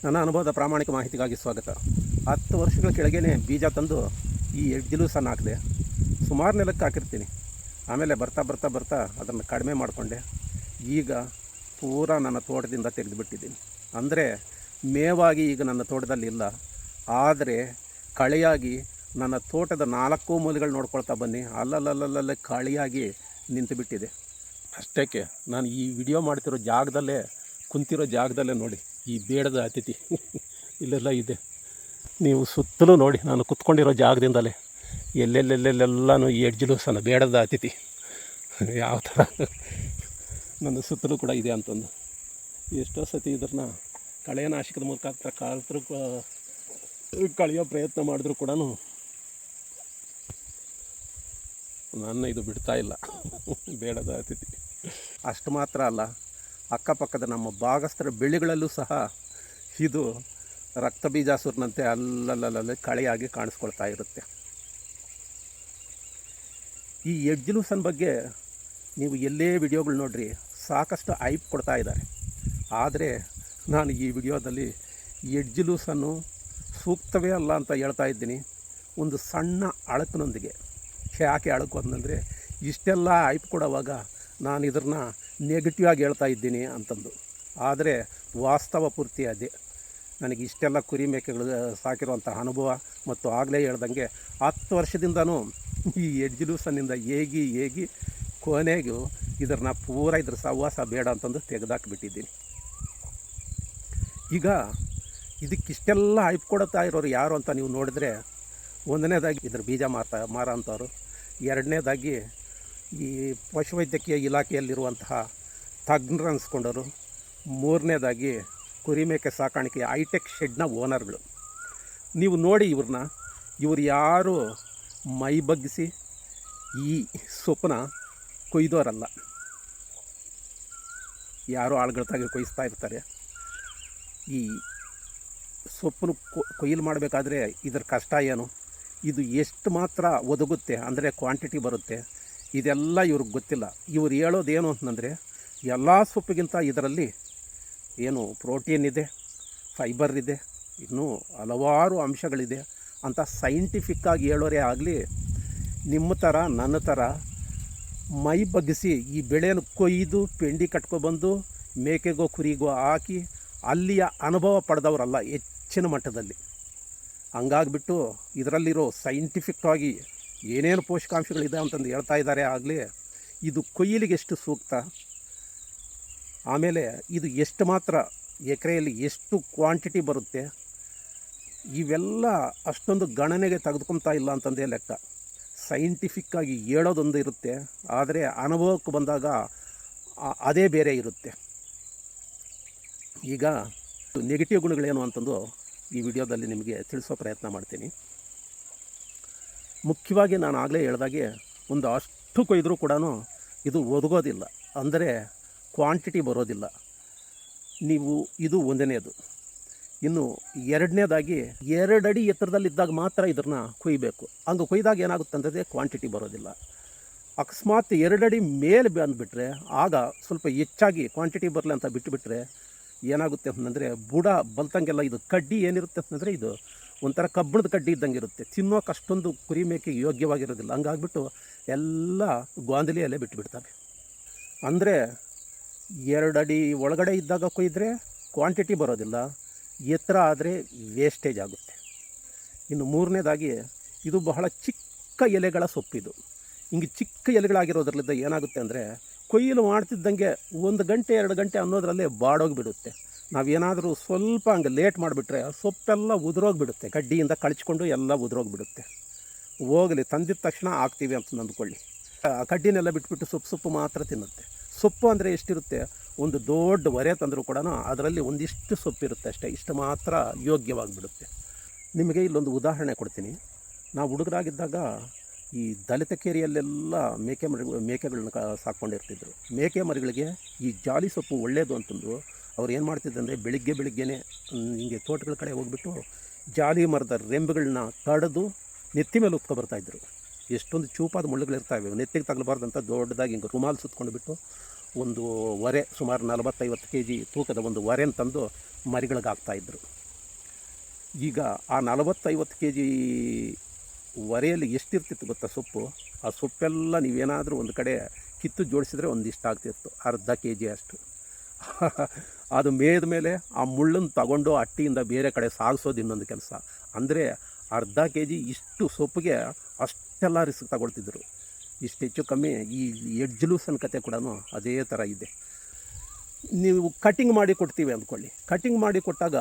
ನನ್ನ ಅನುಭವದ ಪ್ರಾಮಾಣಿಕ ಮಾಹಿತಿಗಾಗಿ ಸ್ವಾಗತ. 10 ವರ್ಷಗಳ ಕೆಳಗೇ ಬೀಜ ತಂದು ಈ ಎಡ್ಜಿಲೂಸನ್ನು ಹಾಕಿದೆ. ಸುಮಾರು ನೆಲಕ್ಕೆ ಹಾಕಿರ್ತೀನಿ. ಆಮೇಲೆ ಬರ್ತಾ ಬರ್ತಾ ಬರ್ತಾ ಅದನ್ನು ಕಡಿಮೆ ಮಾಡಿಕೊಂಡೆ. ಈಗ ಪೂರಾ ನನ್ನ ತೋಟದಿಂದ ತೆಗೆದುಬಿಟ್ಟಿದ್ದೀನಿ. ಅಂದರೆ ಮೇವಾಗಿ ಈಗ ನನ್ನ ತೋಟದಲ್ಲಿ ಇಲ್ಲ, ಆದರೆ ಕಳೆಯಾಗಿ ನನ್ನ ತೋಟದ 4 ಮೂಲೆಗಳು ನೋಡ್ಕೊಳ್ತಾ ಬನ್ನಿ, ಅಲ್ಲಲ್ಲಲ್ಲಲ್ಲೇ ಕಳೆಯಾಗಿ ನಿಂತುಬಿಟ್ಟಿದೆ. ಅಷ್ಟಕ್ಕೆ ನಾನು ಈ ವಿಡಿಯೋ ಮಾಡ್ತಿರೋ ಜಾಗದಲ್ಲೇ ಕುಂತಿರೋ ಜಾಗದಲ್ಲೇ ನೋಡಿ, ಈ ಬೇಡದ ಅತಿಥಿ ಇಲ್ಲೆಲ್ಲ ಇದೆ. ನೀವು ಸುತ್ತಲೂ ನೋಡಿ, ನಾನು ಕುತ್ಕೊಂಡಿರೋ ಜಾಗದಿಂದಲೇ ಎಲ್ಲೆಲ್ಲೆಲ್ಲೆಲ್ಲನೂ ಈ ಎಡ್ಜಿಲೂಸನ್ನು ಬೇಡದ ಅತಿಥಿ ಯಾವ ಥರ ನನ್ನ ಸುತ್ತಲೂ ಕೂಡ ಇದೆ ಅಂತಂದು. ಎಷ್ಟೋ ಸತಿ ಇದನ್ನು ಕಳೆನಾಶಕದ ಮೂಲಕ ಕಳೆಯೋ ಪ್ರಯತ್ನ ಮಾಡಿದ್ರೂ ಕೂಡ ನನ್ನ ಇದು ಬಿಡ್ತಾ ಇಲ್ಲ ಬೇಡದ ಅತಿಥಿ. ಅಷ್ಟು ಮಾತ್ರ ಅಲ್ಲ, ಅಕ್ಕಪಕ್ಕದ ನಮ್ಮ ಭಾಗಸ್ಥರ ಬೆಳೆಗಳಲ್ಲೂ ಸಹ ಇದು ರಕ್ತ ಬೀಜಾಸುರನಂತೆ ಅಲ್ಲಲ್ಲಲ್ಲೇ ಕಳೆಯಾಗಿ ಕಾಣಿಸ್ಕೊಳ್ತಾ ಇರುತ್ತೆ. ಈ ಎಡ್ಜಿಲೂಸನ್ ಬಗ್ಗೆ ನೀವು ಎಲ್ಲೇ ವಿಡಿಯೋಗಳು ನೋಡ್ರಿ, ಸಾಕಷ್ಟು ಐಪ್ ಕೊಡ್ತಾ ಇದ್ದಾರೆ. ಆದರೆ ನಾನು ಈ ವಿಡಿಯೋದಲ್ಲಿ ಎಡ್ಜಿಲೂಸನ್ನು ಸೂಕ್ತವೇ ಅಲ್ಲ ಅಂತ ಹೇಳ್ತಾ ಇದ್ದೀನಿ, ಒಂದು ಸಣ್ಣ ಅಳಕಿನೊಂದಿಗೆ. ಯಾಕೆ ಅಳಕು ಅಂತಂದರೆ, ಇಷ್ಟೆಲ್ಲ ಐಪ್ ಕೊಡುವಾಗ ನಾನು ಇದನ್ನು ನೆಗೆಟಿವ್ ಆಗಿ ಹೇಳ್ತಾ ಇದ್ದೀನಿ ಅಂತಂದು. ಆದರೆ ವಾಸ್ತವ ಪೂರ್ತಿ ಅದೇ. ನನಗೆ ಇಷ್ಟೆಲ್ಲ ಕುರಿ ಮೇಕೆಗಳು ಸಾಕಿರುವಂಥ ಅನುಭವ ಮತ್ತು ಆಗಲೇ ಹೇಳ್ದಂಗೆ 10 ವರ್ಷದಿಂದನೂ ಈ ಎಡ್ಜಿಲೂಸನ್ನಿಂದ ಹೇಗಿ ಕೊನೆಗೂ ಇದನ್ನು ಪೂರ ಇದ್ರ ಸಹವಾಸ ಬೇಡ ಅಂತಂದು ತೆಗೆದಾಕಿಬಿಟ್ಟಿದ್ದೀನಿ. ಈಗ ಇದಕ್ಕಿಷ್ಟೆಲ್ಲ ಐಪ್ ಕೊಡ್ತಾ ಇರೋರು ಯಾರು ಅಂತ ನೀವು ನೋಡಿದ್ರೆ, ಒಂದನೇದಾಗಿ ಇದ್ರ ಬೀಜ ಮಾರೋ ಅಂಥವ್ರು, ಎರಡನೇದಾಗಿ ಈ ಪಶುವೈದ್ಯಕೀಯ ಇಲಾಖೆಯಲ್ಲಿರುವಂತಹ ತಜ್ಞರು ಅನಿಸ್ಕೊಂಡವರು, ಮೂರನೇದಾಗಿ ಕುರಿಮೇಕೆ ಸಾಕಾಣಿಕೆಯ ಹೈಟೆಕ್ ಶೆಡ್ನ ಓನರ್ಗಳು. ನೀವು ನೋಡಿ ಇವರು ಯಾರು ಮೈ ಬಗ್ಗಿಸಿ ಈ ಸೊಪ್ಪನ್ನ ಕೊಯ್ದೋರಲ್ಲ. ಯಾರೋ ಆಳುಗಳಾಗಿ ಕೊಯ್ಸ್ತಾ ಇರ್ತಾರೆ. ಈ ಸೊಪ್ಪನ್ನು ಕೊಯ್ಲು ಮಾಡಬೇಕಾದ್ರೆ ಇದರ ಕಷ್ಟ ಏನು, ಇದು ಎಷ್ಟು ಮಾತ್ರ ಒದಗುತ್ತೆ ಅಂದರೆ ಕ್ವಾಂಟಿಟಿ ಬರುತ್ತೆ, ಇದೆಲ್ಲ ಇವ್ರಿಗೆ ಗೊತ್ತಿಲ್ಲ. ಇವ್ರು ಹೇಳೋದೇನು ಅಂತಂದರೆ, ಎಲ್ಲ ಸೊಪ್ಪಿಗಿಂತ ಇದರಲ್ಲಿ ಏನು ಪ್ರೋಟೀನ್ ಇದೆ, ಫೈಬರ್ ಇದೆ, ಇನ್ನೂ ಹಲವಾರು ಅಂಶಗಳಿದೆ ಅಂತ ಸೈಂಟಿಫಿಕ್ಕಾಗಿ ಹೇಳೋರೇ ಆಗಲಿ, ನಿಮ್ಮ ಥರ ನನ್ನ ಥರ ಮೈ ಬಗ್ಗಿಸಿ ಈ ಬೆಳೆಯನ್ನು ಕೊಯ್ದು ಪೆಂಡಿ ಕಟ್ಕೊಬಂದು ಮೇಕೆಗೋ ಕುರಿಗೋ ಹಾಕಿ ಅಲ್ಲಿಯ ಅನುಭವ ಪಡೆದವರಲ್ಲ ಹೆಚ್ಚಿನ ಮಟ್ಟದಲ್ಲಿ. ಹಂಗಾಗಿಬಿಟ್ಟು ಇದರಲ್ಲಿರೋ ಸೈಂಟಿಫಿಕ್ಕಾಗಿ ಏನೇನು ಪೋಷಕಾಂಶಗಳಿದೆ ಅಂತಂದು ಹೇಳ್ತಾ ಇದ್ದಾರೆ ಆಗಲಿ, ಇದು ಕೊಯ್ಲಿಗೆ ಎಷ್ಟು ಸೂಕ್ತ, ಆಮೇಲೆ ಇದು ಎಷ್ಟು ಮಾತ್ರ ಎಕರೆಯಲ್ಲಿ ಎಷ್ಟು ಕ್ವಾಂಟಿಟಿ ಬರುತ್ತೆ, ಇವೆಲ್ಲ ಅಷ್ಟೊಂದು ಗಣನೆಗೆ ತೆಗೆದುಕೊಳ್ತಾ ಇಲ್ಲ ಅಂತಂದೇ ಲೆಕ್ಕ. ಸೈಂಟಿಫಿಕ್ಕಾಗಿ ಹೇಳೋದೊಂದು ಇರುತ್ತೆ, ಆದರೆ ಅನುಭವಕ್ಕೆ ಬಂದಾಗ ಅದೇ ಬೇರೆ ಇರುತ್ತೆ. ಈಗ ನೆಗೆಟಿವ್ ಗುಣಗಳೇನು ಅಂತಂದು ಈ ವಿಡಿಯೋದಲ್ಲಿ ನಿಮಗೆ ತಿಳಿಸೋ ಪ್ರಯತ್ನ ಮಾಡ್ತೀನಿ. ಮುಖ್ಯವಾಗಿ ನಾನು ಆಗಲೇ ಹೇಳ್ದಾಗೆ, ಒಂದು ಅಷ್ಟು ಕೊಯ್ದರೂ ಕೂಡ ಇದು ಒದಗೋದಿಲ್ಲ, ಅಂದರೆ ಕ್ವಾಂಟಿಟಿ ಬರೋದಿಲ್ಲ. ಇದು ಒಂದನೇದು. ಇನ್ನು ಎರಡನೇದಾಗಿ 2 ಅಡಿ ಎತ್ತರದಲ್ಲಿದ್ದಾಗ ಮಾತ್ರ ಇದನ್ನು ಕೊಯ್ಯಬೇಕು. ಹಂಗೆ ಕೊಯ್ದಾಗ ಏನಾಗುತ್ತೆ ಅಂತಂದರೆ ಕ್ವಾಂಟಿಟಿ ಬರೋದಿಲ್ಲ. ಅಕಸ್ಮಾತ್ 2 ಅಡಿ ಮೇಲೆ ಬಂದುಬಿಟ್ರೆ ಆಗ ಸ್ವಲ್ಪ ಹೆಚ್ಚಾಗಿ ಕ್ವಾಂಟಿಟಿ ಬರಲಿ ಅಂತ ಬಿಟ್ಟುಬಿಟ್ರೆ ಏನಾಗುತ್ತೆ ಅಂತಂದರೆ, ಬುಡ ಬಲ್ತಂಗೆಲ್ಲ ಇದು ಕಡ್ಡಿ ಏನಿರುತ್ತೆ ಅಂತಂದರೆ ಇದು ಒಂಥರ ಕಬ್ಬಣದ ಕಡ್ಡಿ ಇದ್ದಂಗೆ ಇರುತ್ತೆ, ತಿನ್ನೋಕೆ ಅಷ್ಟೊಂದು ಕುರಿ ಮೇಕೆಗೆ ಯೋಗ್ಯವಾಗಿರೋದಿಲ್ಲ. ಹಂಗಾಗ್ಬಿಟ್ಟು ಎಲ್ಲ ಗೋಂದಲಿಯಲ್ಲೇ ಬಿಟ್ಟುಬಿಡ್ತವೆ. ಅಂದರೆ 2 ಅಡಿ ಒಳಗಡೆ ಇದ್ದಾಗ ಕೊಯ್ದರೆ ಕ್ವಾಂಟಿಟಿ ಬರೋದಿಲ್ಲ, ಎತ್ತರ ಆದರೆ ವೇಸ್ಟೇಜ್ ಆಗುತ್ತೆ. ಇನ್ನು ಮೂರನೇದಾಗಿ, ಇದು ಬಹಳ ಚಿಕ್ಕ ಎಲೆಗಳ ಸೊಪ್ಪಿದು. ಹಿಂಗೆ ಚಿಕ್ಕ ಎಲೆಗಳಾಗಿರೋದ್ರಲ್ಲಿದ್ದ ಏನಾಗುತ್ತೆ ಅಂದರೆ, ಕೊಯ್ಲು ಮಾಡ್ತಿದ್ದಂಗೆ 1 ಗಂಟೆ 2 ಗಂಟೆ ಅನ್ನೋದ್ರಲ್ಲೇ ಬಾಡೋಗಿಬಿಡುತ್ತೆ. ನಾವೇನಾದರೂ ಸ್ವಲ್ಪ ಹಂಗೆ ಲೇಟ್ ಮಾಡಿಬಿಟ್ರೆ ಸೊಪ್ಪೆಲ್ಲ ಉದುರೋಗಿಬಿಡುತ್ತೆ, ಕಡ್ಡಿಯಿಂದ ಕಳಚ್ಕೊಂಡು ಎಲ್ಲ ಉದುರೋಗಿಬಿಡುತ್ತೆ. ಹೋಗಲಿ, ತಂದಿದ ತಕ್ಷಣ ಹಾಕ್ತೀವಿ ಅಂತ ಅಂದ್ಕೊಳ್ಳಿ, ಕಡ್ಡಿನೆಲ್ಲ ಬಿಟ್ಬಿಟ್ಟು ಸೊಪ್ಪು ಮಾತ್ರ ತಿನ್ನುತ್ತೆ. ಸೊಪ್ಪು ಅಂದರೆ ಎಷ್ಟಿರುತ್ತೆ, ಒಂದು ದೊಡ್ಡ ಹೊರೆ ತಂದರೂ ಕೂಡ ಅದರಲ್ಲಿ ಒಂದಿಷ್ಟು ಸೊಪ್ಪಿರುತ್ತೆ ಅಷ್ಟೇ, ಇಷ್ಟು ಮಾತ್ರ ಯೋಗ್ಯವಾಗಿಬಿಡುತ್ತೆ. ನಿಮಗೆ ಇಲ್ಲೊಂದು ಉದಾಹರಣೆ ಕೊಡ್ತೀನಿ. ನಾವು ಹುಡುಗರಾಗಿದ್ದಾಗ ಈ ದಲಿತ ಕೇರಿಯಲ್ಲೆಲ್ಲ ಮೇಕೆಗಳನ್ನ ಸಾಕ್ಕೊಂಡಿರ್ತಿದ್ರು. ಮೇಕೆ ಮರಿಗಳಿಗೆ ಈ ಜಾಲಿ ಸೊಪ್ಪು ಒಳ್ಳೆಯದು ಅಂತಂದು ಅವ್ರು ಏನು ಮಾಡ್ತಿದ್ದಂದರೆ, ಬೆಳಿಗ್ಗೆನೇ ಹಿಂಗೆ ತೋಟಗಳ ಕಡೆ ಹೋಗ್ಬಿಟ್ಟು ಜಾಲಿ ಮರದ ರೆಂಬೆಗಳನ್ನ ಕಡಿದು ನೆತ್ತಿ ಮೇಲೆ ಉತ್ಕೊಬರ್ತಾಯಿದ್ರು. ಎಷ್ಟೊಂದು ಚೂಪಾದ ಮುಳ್ಳುಗಳಿರ್ತಾವೆ, ನೆತ್ತಿಗೆ ತಗಲಬಾರ್ದಂತ ದೊಡ್ಡದಾಗಿ ಹಿಂಗೆ ರುಮಾಲು ಸುತ್ಕೊಂಡ್ಬಿಟ್ಟು ಒಂದು ಹೊರೆ ಸುಮಾರು 40-50 kg ತೂಕದ ಒಂದು ಹೊರೆನ ತಂದು ಮರಿಗಳಿಗೆ ಹಾಕ್ತಾಯಿದ್ರು. ಈಗ ಆ 40-50 ಕೆ ಜಿ ಹೊರೆಯಲ್ಲಿ ಎಷ್ಟಿರ್ತಿತ್ತು ಗೊತ್ತಾ ಸೊಪ್ಪು? ಆ ಸೊಪ್ಪೆಲ್ಲ ನೀವೇನಾದರೂ ಒಂದು ಕಡೆ ಕಿತ್ತು ಜೋಡಿಸಿದ್ರೆ ಒಂದಿಷ್ಟು ಆಗ್ತಿತ್ತು, ಅರ್ಧ ಕೆ ಜಿ ಅಷ್ಟು. ಅದು ಮೇದ ಮೇಲೆ ಆ ಮುಳ್ಳನ್ನು ತಗೊಂಡು ಅಟ್ಟಿಯಿಂದ ಬೇರೆ ಕಡೆ ಸಾಗಿಸೋದು ಇನ್ನೊಂದು ಕೆಲಸ. ಅಂದರೆ ಅರ್ಧ ಕೆ ಜಿ ಇಷ್ಟು ಸೊಪ್ಪಿಗೆ ಅಷ್ಟೆಲ್ಲ ರಿಸ್ಕ್ ತಗೊಳ್ತಿದ್ರು. ಇಷ್ಟು ಹೆಚ್ಚು ಕಮ್ಮಿ ಈ ಎಡ್ಜ್ ಲೂಸನ್ ಕತೆ ಕೂಡ ಅದೇ ಥರ ಇದೆ. ನೀವು ಕಟಿಂಗ್ ಮಾಡಿ ಕೊಡ್ತೀವಿ ಅಂದ್ಕೊಳ್ಳಿ, ಕಟಿಂಗ್ ಮಾಡಿ ಕೊಟ್ಟಾಗ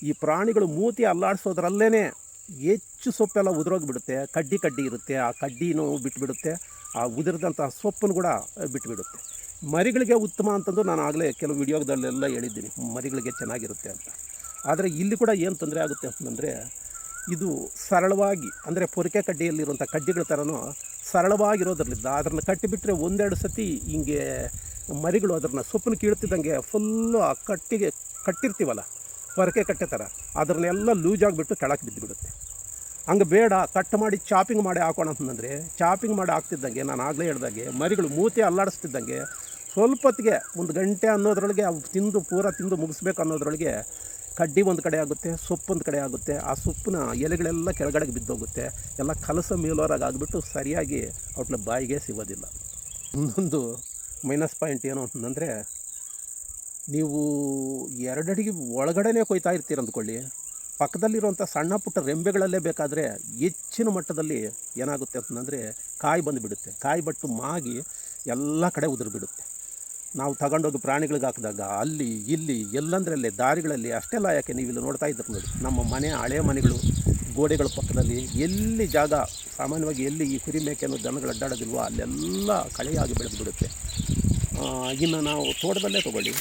ಈ ಪ್ರಾಣಿಗಳು ಮೂತಿ ಅಲ್ಲಾಡಿಸೋದ್ರಲ್ಲೇ ಹೆಚ್ಚು ಸೊಪ್ಪೆಲ್ಲ ಉದುರೋಗಿಬಿಡುತ್ತೆ. ಕಡ್ಡಿ ಇರುತ್ತೆ, ಆ ಕಡ್ಡಿನೂ ಬಿಟ್ಟುಬಿಡುತ್ತೆ, ಆ ಉದುರಿದಂಥ ಸೊಪ್ಪನ್ನು ಕೂಡ ಬಿಟ್ಟುಬಿಡುತ್ತೆ. ಮರಿಗಳಿಗೆ ಉತ್ತಮ ಅಂತಂದು ನಾನು ಆಗಲೇ ಕೆಲವು ವಿಡಿಯೋದಲ್ಲೆಲ್ಲ ಹೇಳಿದ್ದೀನಿ, ಮರಿಗಳಿಗೆ ಚೆನ್ನಾಗಿರುತ್ತೆ ಅಂತ. ಆದರೆ ಇಲ್ಲಿ ಕೂಡ ಏನು ತೊಂದರೆ ಆಗುತ್ತೆ ಅಂತಂದರೆ, ಇದು ಸರಳವಾಗಿ ಅಂದರೆ ಪೊರಿಕೆ ಕಡ್ಡಿಯಲ್ಲಿರುವಂಥ ಕಡ್ಡಿಗಳ ಥರನೂ ಸರಳವಾಗಿರೋದ್ರಲ್ಲಿದ್ದ ಅದನ್ನು ಕಟ್ಟಿಬಿಟ್ರೆ ಒಂದೆರಡು ಸತಿ ಹಿಂಗೆ ಮರಿಗಳು ಅದನ್ನು ಸೊಪ್ಪನ್ನು ಕೀಳ್ತಿದ್ದಂಗೆ ಫುಲ್ಲು ಆ ಕಟ್ಟಿರ್ತೀವಲ್ಲ ಪೊರಕೆ ಕಟ್ಟೆ ಥರ, ಅದನ್ನೆಲ್ಲ ಲೂಸಾಗಿಬಿಟ್ಟು ಕೆಳಕ್ಕೆ ಬಿದ್ದುಬಿಡುತ್ತೆ. ಹಂಗೆ ಬೇಡ, ಕಟ್ ಮಾಡಿ ಚಾಪಿಂಗ್ ಮಾಡಿ ಹಾಕೋಣ ಅಂತಂದರೆ ಚಾಪಿಂಗ್ ಮಾಡಿ ಹಾಕ್ತಿದ್ದಂಗೆ ನಾನು ಆಗಲೇ ಹೇಳ್ದಾಗೆ ಮರಿಗಳು ಮೂತಿ ಅಲ್ಲಾಡಿಸ್ತಿದ್ದಂಗೆ ಸ್ವಲ್ಪ ಹೊತ್ತಿಗೆ 1 ಗಂಟೆ ಅನ್ನೋದ್ರೊಳಗೆ ಅವು ತಿಂದು ಮುಗಿಸ್ಬೇಕು ಅನ್ನೋದ್ರೊಳಗೆ ಕಡ್ಡಿ ಒಂದು ಕಡೆ ಆಗುತ್ತೆ, ಸೊಪ್ಪು ಒಂದು ಕಡೆ ಆಗುತ್ತೆ, ಆ ಸೊಪ್ಪಿನ ಎಲೆಗಳೆಲ್ಲ ಕೆಳಗಡೆಗೆ ಬಿದ್ದೋಗುತ್ತೆ, ಎಲ್ಲ ಕಲಸ ಮೇಲೋರಾಗಿ ಆಗಿಬಿಟ್ಟು ಸರಿಯಾಗಿ ಔಟ್ಲ ಬಾಯಿಗೆ ಸಿಗೋದಿಲ್ಲ. ಇನ್ನೊಂದು ಮೈನಸ್ ಪಾಯಿಂಟ್ ಏನು ಅಂತಂದರೆ, ನೀವು 2 ಅಡಿ ಒಳಗಡೆನೇ ಕೊಯ್ತಾ ಇರ್ತೀರ ಅಂದ್ಕೊಳ್ಳಿ, ಪಕ್ಕದಲ್ಲಿರುವಂಥ ಸಣ್ಣ ಪುಟ್ಟ ರೆಂಬೆಗಳಲ್ಲೇ ಬೇಕಾದರೆ ಹೆಚ್ಚಿನ ಮಟ್ಟದಲ್ಲಿ ಏನಾಗುತ್ತೆ ಅಂತಂದರೆ ಕಾಯಿ ಬಂದುಬಿಡುತ್ತೆ. ಕಾಯಿ ಬಟ್ಟು ಮಾಗಿ ಎಲ್ಲ ಕಡೆ ಉದುರಿಬಿಡುತ್ತೆ. ನಾವು ತಗೊಂಡೋಗಿ ಪ್ರಾಣಿಗಳಿಗೆ ಹಾಕಿದಾಗ ಅಲ್ಲಿ ಇಲ್ಲಿ ಎಲ್ಲಂದ್ರಲ್ಲಿ ದಾರಿಗಳಲ್ಲಿ ಅಷ್ಟೆಲ್ಲ ಯಾಕೆ ನೀವಿಲ್ಲಿ ನೋಡ್ತಾ ಇದ್ದೀರಿ ನೋಡಿ, ನಮ್ಮ ಮನೆ ಹಳೆ ಮನೆಗಳು ಗೋಡೆಗಳ ಪಕ್ಕದಲ್ಲಿ ಎಲ್ಲಿ ಜಾಗ ಸಾಮಾನ್ಯವಾಗಿ ಎಲ್ಲಿ ಈ ಕುರಿ ಮೇಕೆಯನ್ನು ದನಗಳು ಅಡ್ಡಾಡೋದಿಲ್ವೋ ಅಲ್ಲೆಲ್ಲ ಕಳೆಯಾಗಿ ಬೆಳೆದುಬಿಡುತ್ತೆ. ಇನ್ನು ನಾವು ತೋಟದಲ್ಲೇ ತೊಗೊಳ್ಳಿ,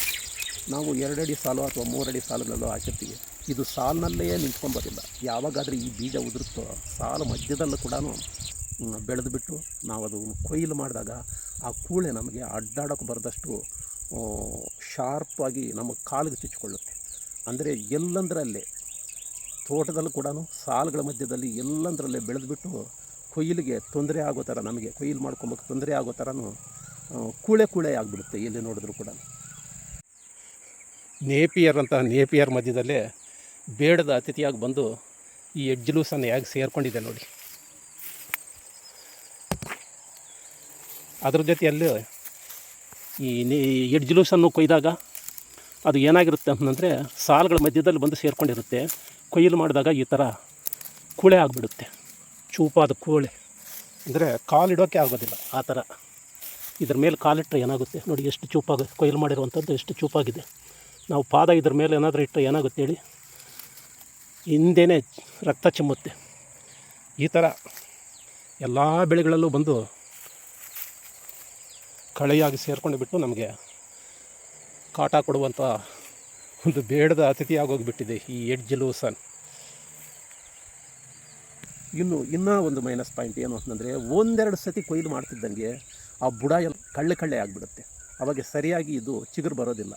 ನಾವು 2 ಅಡಿ ಸಾಲು ಅಥವಾ 3 ಅಡಿ ಸಾಲುಗಳಲ್ಲೂ ಹಾಕಿರ್ತೀವಿ, ಇದು ಸಾಲಿನಲ್ಲೇ ನಿಂತ್ಕೊಂಬೋದಿಲ್ಲ. ಯಾವಾಗಾದರೆ ಈ ಬೀಜ ಉದುರುತ್ತೋ ಸಾಲು ಮಧ್ಯದಲ್ಲೂ ಕೂಡ ಬೆಳೆದುಬಿಟ್ಟು ನಾವು ಅದು ಕೊಯ್ಲು ಮಾಡಿದಾಗ ಆ ಕೂಳೆ ನಮಗೆ ಅಡ್ಡಾಡೋಕ್ಕೆ ಬರದಷ್ಟು ಶಾರ್ಪಾಗಿ ನಮ್ಮ ಕಾಲಿಗೆ ಚುಚ್ಚಿಕೊಳ್ಳುತ್ತೆ. ಅಂದರೆ ಎಲ್ಲಂದರಲ್ಲೇ ತೋಟದಲ್ಲೂ ಕೂಡ ಸಾಲುಗಳ ಮಧ್ಯದಲ್ಲಿ ಎಲ್ಲಂದರಲ್ಲೇ ಬೆಳೆದುಬಿಟ್ಟು ಕೊಯ್ಲಿಗೆ ತೊಂದರೆ ಆಗೋ ಥರ, ನಮಗೆ ಕೊಯ್ಲು ಮಾಡ್ಕೊಬೇಕು ತೊಂದರೆ ಆಗೋ ಥರನೂ ಕೂಳೆ ಆಗಿಬಿಡುತ್ತೆ ಎಲ್ಲಿ ನೋಡಿದ್ರು ಕೂಡ. ನೇಪಿಯರ್ ಮಧ್ಯದಲ್ಲೇ ಬೇಡದ ಅತಿಥಿಯಾಗಿ ಬಂದು ಈ ಎಡ್ಜ್ ಲೂಸನ್ನು ಹೇಗೆ ಸೇರಿಕೊಂಡಿದೆ ನೋಡಿ. ಅದ್ರ ಜೊತೆಯಲ್ಲಿ ಈ ಎಡ್ಜ್ ಲೂಸನ್ನು ಕೊಯ್ದಾಗ ಅದು ಏನಾಗಿರುತ್ತೆ ಅಂತಂದರೆ ಸಾಲುಗಳ ಮಧ್ಯದಲ್ಲಿ ಬಂದು ಸೇರಿಕೊಂಡಿರುತ್ತೆ. ಕೊಯ್ಲು ಮಾಡಿದಾಗ ಈ ಥರ ಕೂಳೆ ಆಗಿಬಿಡುತ್ತೆ, ಚೂಪಾದ ಕೂಳೆ, ಅಂದರೆ ಕಾಲಿಡೋಕ್ಕೆ ಆಗೋದಿಲ್ಲ ಆ ಥರ. ಇದ್ರ ಮೇಲೆ ಕಾಲಿಟ್ಟರೆ ಏನಾಗುತ್ತೆ ನೋಡಿ, ಎಷ್ಟು ಚೂಪಾಗಿ ಕೊಯ್ಲು ಮಾಡಿರುವಂಥದ್ದು ಎಷ್ಟು ಚೂಪಾಗಿದೆ. ನಾವು ಪಾದ ಇದ್ರ ಮೇಲೆ ಏನಾದರೂ ಇಟ್ಟರೆ ಏನಾಗುತ್ತೆ ಹೇಳಿ, ಹಿಂದೆಯೇ ರಕ್ತ ಚಿಮ್ಮುತ್ತೆ. ಈ ಥರ ಎಲ್ಲ ಬೆಳೆಗಳಲ್ಲೂ ಬಂದು ಕಳೆಯಾಗಿ ಸೇರಿಕೊಂಡು ಬಿಟ್ಟು ನಮಗೆ ಕಾಟ ಕೊಡುವಂಥ ಒಂದು ಬೇಡದ ಅತಿಥಿ ಆಗೋಗಿಬಿಟ್ಟಿದೆ ಈ ಎಡ್ಜ್ ಲೂಸನ್. ಇನ್ನೂ ಒಂದು ಮೈನಸ್ ಪಾಯಿಂಟ್ ಏನು ಅಂತಂದರೆ, 1-2 ಸತಿ ಕೊಯ್ಲು ಮಾಡ್ತಿದ್ದಂಗೆ ಆ ಬುಡ ಎಲ್ಲ ಕಳ್ಳೆ ಆಗಿಬಿಡುತ್ತೆ. ಅವಾಗ ಸರಿಯಾಗಿ ಇದು ಚಿಗುರು ಬರೋದಿಲ್ಲ.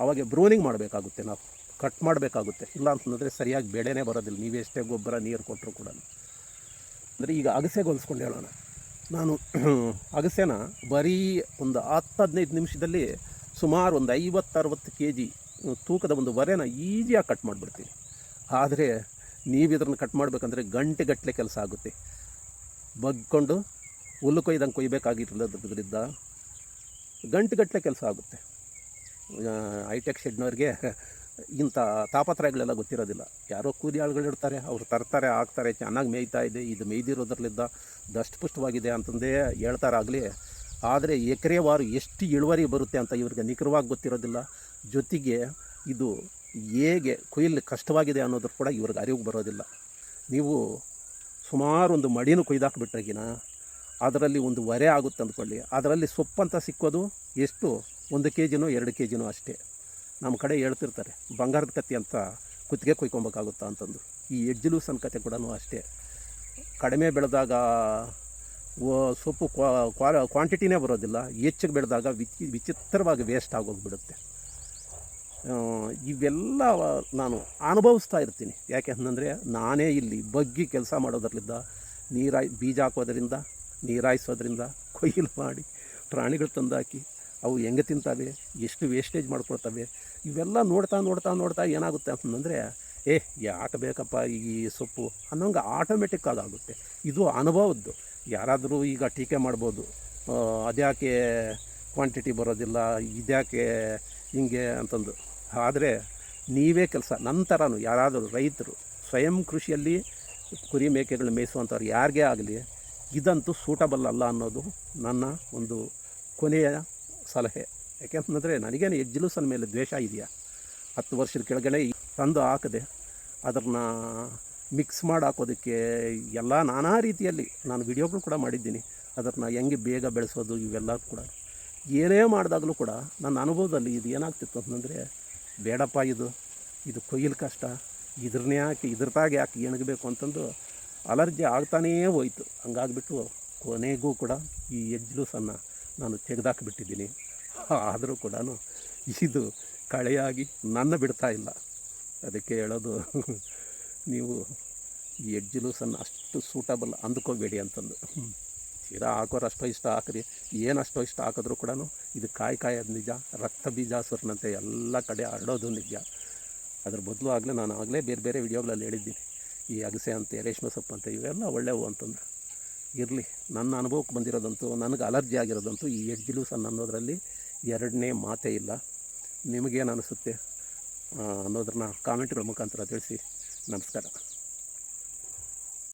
ಅವಾಗ ಬ್ರೂನಿಂಗ್ ಮಾಡಬೇಕಾಗುತ್ತೆ, ನಾವು ಕಟ್ ಮಾಡಬೇಕಾಗುತ್ತೆ. ಇಲ್ಲ ಅಂತಂದರೆ ಸರಿಯಾಗಿ ಬೆಳೆನೇ ಬರೋದಿಲ್ಲ, ನೀವೆಷ್ಟೇ ಗೊಬ್ಬರ ನೀರು ಕೊಟ್ಟರು ಕೂಡ. ಅಂದರೆ ಈಗ ಅಗಸೆಗೆ ಹೋಲಿಸ್ಕೊಂಡು ಹೇಳೋಣ, ನಾನು ಅಗಸೆನ ಬರೀ ಒಂದು 10-15 ನಿಮಿಷದಲ್ಲಿ ಸುಮಾರು ಒಂದು 50-60 ಕೆ ಜಿ ತೂಕದ ಒಂದು ವರೆನ ಈಸಿಯಾಗಿ ಕಟ್ ಮಾಡಿಬಿಡ್ತೀನಿ. ಆದರೆ ನೀವು ಇದನ್ನು ಕಟ್ ಮಾಡಬೇಕಂದ್ರೆ ಗಂಟೆಗಟ್ಟಲೆ ಕೆಲಸ ಆಗುತ್ತೆ. ಬಗ್ಕೊಂಡು ಹುಲ್ಲು ಕೊಯ್ದಂಗೆ ಕೊಯ್ಬೇಕಾಗಿರೋದ್ರಿಂದ ಗಂಟೆಗಟ್ಟಲೆ ಕೆಲಸ ಆಗುತ್ತೆ. ಹೈಟೆಕ್ ಶೆಡ್ನವ್ರಿಗೆ ಇಂಥ ತಾಪತ್ರಯಗಳೆಲ್ಲ ಗೊತ್ತಿರೋದಿಲ್ಲ. ಯಾರೋ ಕೂಲಿ ಆಳುಗಳಿರ್ತಾರೆ, ಅವ್ರು ತರ್ತಾರೆ, ಹಾಕ್ತಾರೆ, ಚೆನ್ನಾಗಿ ಮೇಯ್ತಾ ಇದೆ, ಇದು ಮೇಯ್ದಿರೋದ್ರಲ್ಲಿದ್ದ ದಷ್ಟಪುಷ್ಟವಾಗಿದೆ ಅಂತಂದೇ ಹೇಳ್ತಾರಾಗಲಿ. ಆದರೆ ಎಕರೆವಾರು ಎಷ್ಟು ಇಳುವರಿ ಬರುತ್ತೆ ಅಂತ ಇವ್ರಿಗೆ ನಿಖರವಾಗಿ ಗೊತ್ತಿರೋದಿಲ್ಲ. ಜೊತೆಗೆ ಇದು ಹೇಗೆ ಕೊಯ್ಲು ಕಷ್ಟವಾಗಿದೆ ಅನ್ನೋದ್ರ ಕೂಡ ಇವ್ರಿಗೆ ಅರಿವು ಬರೋದಿಲ್ಲ. ನೀವು ಸುಮಾರು ಒಂದು ಮಡಿನೂ ಕೊಯ್ದಾಕ್ಬಿಟ್ರೆಗಿನ ಅದರಲ್ಲಿ ಒಂದು ಹೊರೆ ಆಗುತ್ತೆ ಅಂದ್ಕೊಳ್ಳಿ. ಅದರಲ್ಲಿ ಸೊಪ್ಪಂತ ಸಿಕ್ಕೋದು ಎಷ್ಟು, 1 ಕೆ ಜಿನೋ 2 ಕೆ ಜಿನೋ ಅಷ್ಟೇ. ನಮ್ಮ ಕಡೆ ಹೇಳ್ತಿರ್ತಾರೆ ಬಂಗಾರದ ಕತ್ತಿ ಅಂತ ಕುತ್ತಿಗೆ ಕೊಯ್ಕೊಬೇಕಾಗುತ್ತಾ ಅಂತಂದು. ಈ ಎಡ್ಜ್ ಲೂಸನ್ ಕತೆ ಕೂಡ ಅಷ್ಟೇ. ಕಡಿಮೆ ಬೆಳೆದಾಗ ಸೊಪ್ಪು ಕ್ವಾಂಟಿಟಿನೇ ಬರೋದಿಲ್ಲ, ಹೆಚ್ಚಿಗೆ ಬೆಳೆದಾಗ ವಿಚಿತ್ರವಾಗಿ ವೇಸ್ಟ್ ಆಗೋಗಿಬಿಡುತ್ತೆ. ಇವೆಲ್ಲ ನಾನು ಅನುಭವಿಸ್ತಾ ಇರ್ತೀನಿ. ಯಾಕೆ ಅಂತಂದರೆ ನಾನೇ ಇಲ್ಲಿ ಬಗ್ಗಿ ಕೆಲಸ ಮಾಡೋದ್ರಲ್ಲಿದ್ದ ಬೀಜ ಹಾಕೋದ್ರಿಂದ, ನೀರಾಯಿಸೋದ್ರಿಂದ, ಕೊಯ್ಲು ಮಾಡಿ ಪ್ರಾಣಿಗಳು ತಂದಾಕಿ ಅವು ಹೆಂಗೆ ತಿಂತವೆ, ಎಷ್ಟು ವೇಸ್ಟೇಜ್ ಮಾಡ್ಕೊಳ್ತವೆ, ಇವೆಲ್ಲ ನೋಡ್ತಾ ಏನಾಗುತ್ತೆ ಅಂತಂದರೆ ಯಾಕೆ ಬೇಕಪ್ಪ ಈ ಸೊಪ್ಪು ಅನ್ನೋಂಗೆ ಆಟೋಮೆಟಿಕ್ ಆಗುತ್ತೆ. ಇದು ಅನುಭವದ್ದು. ಯಾರಾದರೂ ಈಗ ಟೀಕೆ ಮಾಡ್ಬೋದು, ಅದ್ಯಾಕೆ ಕ್ವಾಂಟಿಟಿ ಬರೋದಿಲ್ಲ, ಇದ್ಯಾಕೆ ಹಿಂಗೆ ಅಂತಂದು. ಆದರೆ ನೀವೇ ಕೆಲಸ ನಂತರನೂ ಯಾರಾದರೂ ರೈತರು ಸ್ವಯಂ ಕೃಷಿಯಲ್ಲಿ ಕುರಿ ಮೇಕೆಗಳು ಮೇಯಿಸುವಂಥವ್ರು ಯಾರಿಗೇ ಆಗಲಿ ಇದಂತೂ ಸೂಟಬಲ್ ಅಲ್ಲ ಅನ್ನೋದು ನನ್ನ ಒಂದು ಕೊನೆಯ ಸಲಹೆ. ಯಾಕೆಂತಂದರೆ ನನಗೇನು ಎಜ್ಜುಲೂಸನ ಮೇಲೆ ದ್ವೇಷ ಇದೆಯಾ? 10 ವರ್ಷದ ಕೆಳಗಡೆ ತಂದು ಹಾಕದೆ ಅದನ್ನು ಮಿಕ್ಸ್ ಮಾಡಿ ಹಾಕೋದಕ್ಕೆ ಎಲ್ಲ ನಾನಾ ರೀತಿಯಲ್ಲಿ ನಾನು ವಿಡಿಯೋಗಳು ಕೂಡ ಮಾಡಿದ್ದೀನಿ. ಅದನ್ನು ಹೆಂಗೆ ಬೇಗ ಬೆಳೆಸೋದು ಇವೆಲ್ಲ ಕೂಡ ಏನೇ ಮಾಡಿದಾಗಲೂ ಕೂಡ ನನ್ನ ಅನುಭವದಲ್ಲಿ ಇದು ಏನಾಗ್ತಿತ್ತು ಅಂತಂದರೆ, ಬೇಡಪ್ಪ ಇದು ಕೊಯ್ಲು ಕಷ್ಟ, ಇದ್ರನ್ನೇ ಯಾಕೆ ಇದ್ರತಾಗೆ ಯಾಕೆ ಎಣಗಬೇಕು ಅಂತಂದು ಅಲರ್ಜಿ ಆಗ್ತಾನೇ ಹೋಯಿತು. ಹಂಗಾಗ್ಬಿಟ್ಟು ಕೊನೆಗೂ ಕೂಡ ಈ ಎಜ್ಜುಲೂಸನ್ನು ನಾನು ತೆಗೆದಾಕಿಬಿಟ್ಟಿದ್ದೀನಿ. ಆದರೂ ಕೂಡ ಇದು ಕಳೆಯಾಗಿ ನನ್ನ ಬಿಡ್ತಾ ಇಲ್ಲ. ಅದಕ್ಕೆ ಹೇಳೋದು, ನೀವು ಈ ಎಜ್ಜುಲೂಸನ್ನು ಅಷ್ಟು ಸೂಟಬಲ್ ಅಂದ್ಕೋಬೇಡಿ ಅಂತಂದು. ತೀರಾ ಹಾಕೋರು ಅಷ್ಟೋ ಇಷ್ಟ ಹಾಕ್ರಿ, ಏನು ಅಷ್ಟೋ ಇಷ್ಟ ಹಾಕಿದ್ರೂ ಕೂಡ ಇದು ಕಾಯೋದು ನಿಜ, ರಕ್ತ ಬೀಜಾಸುರನಂತೆ ಎಲ್ಲ ಕಡೆ ಹರಡೋದು ನಿಜ. ಅದ್ರ ಬದಲು ನಾನು ಆಗಲೇ ಬೇರೆ ಬೇರೆ ವಿಡಿಯೋಗಳಲ್ಲಿ ಹೇಳಿದ್ದೀನಿ, ಈ ಅಗಸೆ ಅಂತೆ, ರೇಷ್ಮೆ ಸೊಪ್ಪು ಅಂತ ಇವೆಲ್ಲ ಒಳ್ಳೆಯವು ಅಂತಂದು. ಇರಲಿ, ನನ್ನ ಅನುಭವಕ್ಕೆ ಬಂದಿರೋದಂತೂ, ನನಗೆ ಅಲರ್ಜಿ ಆಗಿರೋದಂತೂ ಈ ಎಜ್ಜುಲೂಸನ್ನು ಅನ್ನೋದರಲ್ಲಿ ಎರಡನೇ ಮಾತೇ ಇಲ್ಲ. ನಿಮಗೇನು ಅನಿಸುತ್ತೆ ಅನ್ನೋದನ್ನ ಕಾಮೆಂಟ್ಗಳ ಮುಖಾಂತರ ತಿಳಿಸಿ. ನಮಸ್ಕಾರ.